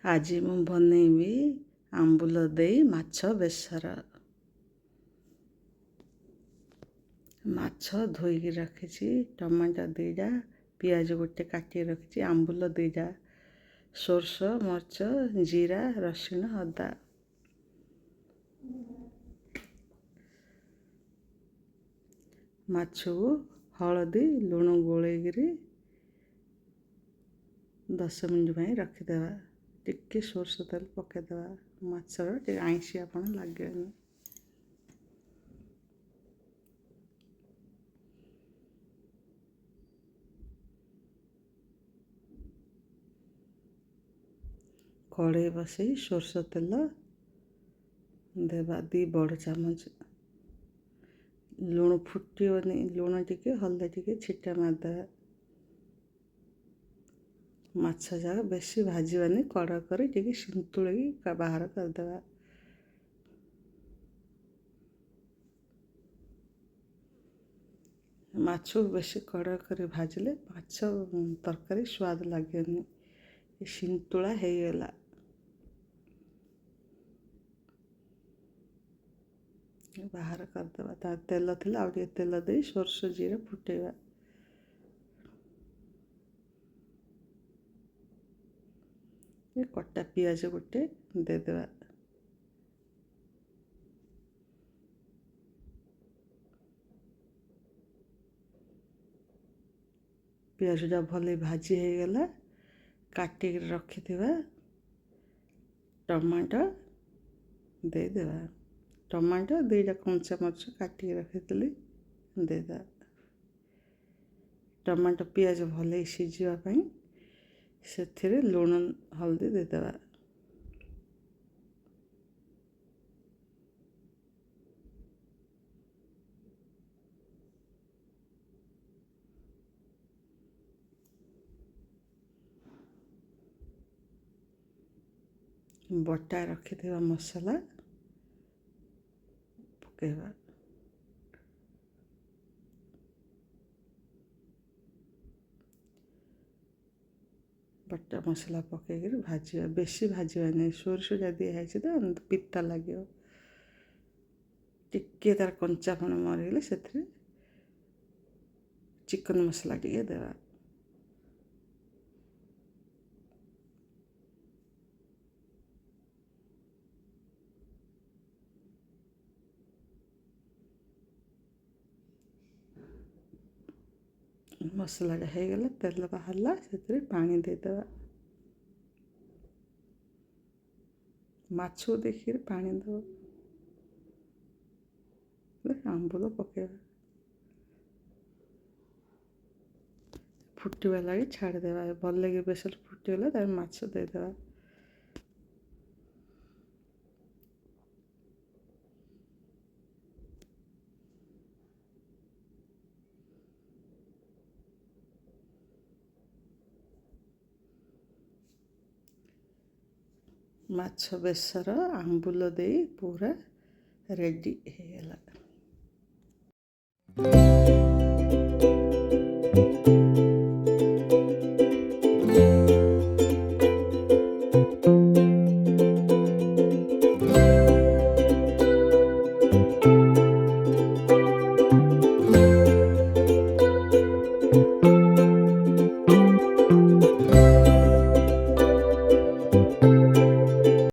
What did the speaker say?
ଆଜି ମୁଁ ବନେଇବି ଆମ୍ବୁଲ ଦେଇ ମାଛ ବେସର। ମାଛ ଧୋଇକି ରଖିଛି, ଟମାଟୋ 2ଟା, ପିଆଜ ଗୋଟେ କାଟିକି ରଖିଛି, ଆମ୍ବୁଲ 2ଟା, ସୋରିଷ, ମରିଚ, ଜିରା, ରସୁଣ, ଅଦା। ମାଛକୁ ହଳଦୀ ଲୁଣ ଗୋଳେଇକିରି 10 ମିନିଟ୍ ପାଇଁ ରଖିଦେବା। ଟିକେ ସୋରିଷ ତେଲ ପକାଇଦେବା, ମାଛର ଟିକେ ଆଇଁଷିଆପଣ ଲାଗିବନି। କଢ଼େଇ ବସେଇ ସୋରିଷ ତେଲ ଦେବା 2 ବଡ଼ ଚାମଚ। ଲୁଣ ଫୁଟିବନି, ଲୁଣ ଟିକେ ହଳଦୀ ଟିକେ ଛିଟା ମାରିଦେବା। ମାଛ ଯାକ ବେଶୀ ଭାଜିବାନି, କଡ଼କ କରି ଟିକେ ସନ୍ତୁଳିକି ବାହାର କରିଦେବା। ମାଛକୁ ବେଶୀ କଡ଼କ କରି ଭାଜିଲେ ମାଛ ତରକାରୀ ସ୍ୱାଦ ଲାଗେନି। ସନ୍ତୁଳା ହେଇଗଲା। ବାହାର କରିଦେବା। ତା ତେଲ ଥିଲା, ଆଉ ଟିକେ ତେଲ ଦେଇ ସୋରିଷ ଜିରା ଫୁଟେଇବା। କଟା ପିଆଜ ଗୋଟେ ଦେଇଦେବା। ପିଆଜଟା ଭଲ ଭାଜି ହେଇଗଲା। କାଟିକି ରଖିଥିବା ଟମାଟୋ ଦେଇଦେବା। ଟମାଟୋ 2ଟା କଞ୍ଚା ମରିଚ କାଟିକି ରଖିଥିଲି ଦେଇଦେବା। ଟମାଟୋ ପିଆଜ ଭଲ ସିଝିବା ପାଇଁ ସେଥିରେ ଲୁଣ ହଳଦୀ ଦେଇଦେବା। ବଟା ରଖିଥିବା ମସଲା ପକାଇବା। ବଟା ମସଲା ପକାଇକିରି ଭାଜିବା, ବେଶୀ ଭାଜିବା ନାହିଁ। ସୋରିଷଟା ଦିଆହେଇଛି ତ ପିତା ଲାଗିବ। ଟିକେ ତାର କଞ୍ଚାପଣ ମରିଗଲେ ସେଥିରେ ଚିକେନ୍ ମସଲା ଟିକେ ଦେବା। ମସଲାଟା ହେଇଗଲା, ତେଲ ବାହାରିଲା, ସେଥିରେ ପାଣି ଦେଇଦେବା। ମାଛକୁ ଦେଖିକିରି ପାଣି ଦେବ। ଆମ୍ବୁଲ ପକାଇବା। ଫୁଟିବା ଲାଗି ଛାଡ଼ିଦେବା। ଭଲ ଲାଗି ବେସର ଫୁଟିଗଲା, ତାପରେ ମାଛ ଦେଇଦେବା। ମାଛ ବେସର ଆମ୍ବୁଲ ଦେଇ ପୁରା ରେଡ଼ି ହେଇଗଲା।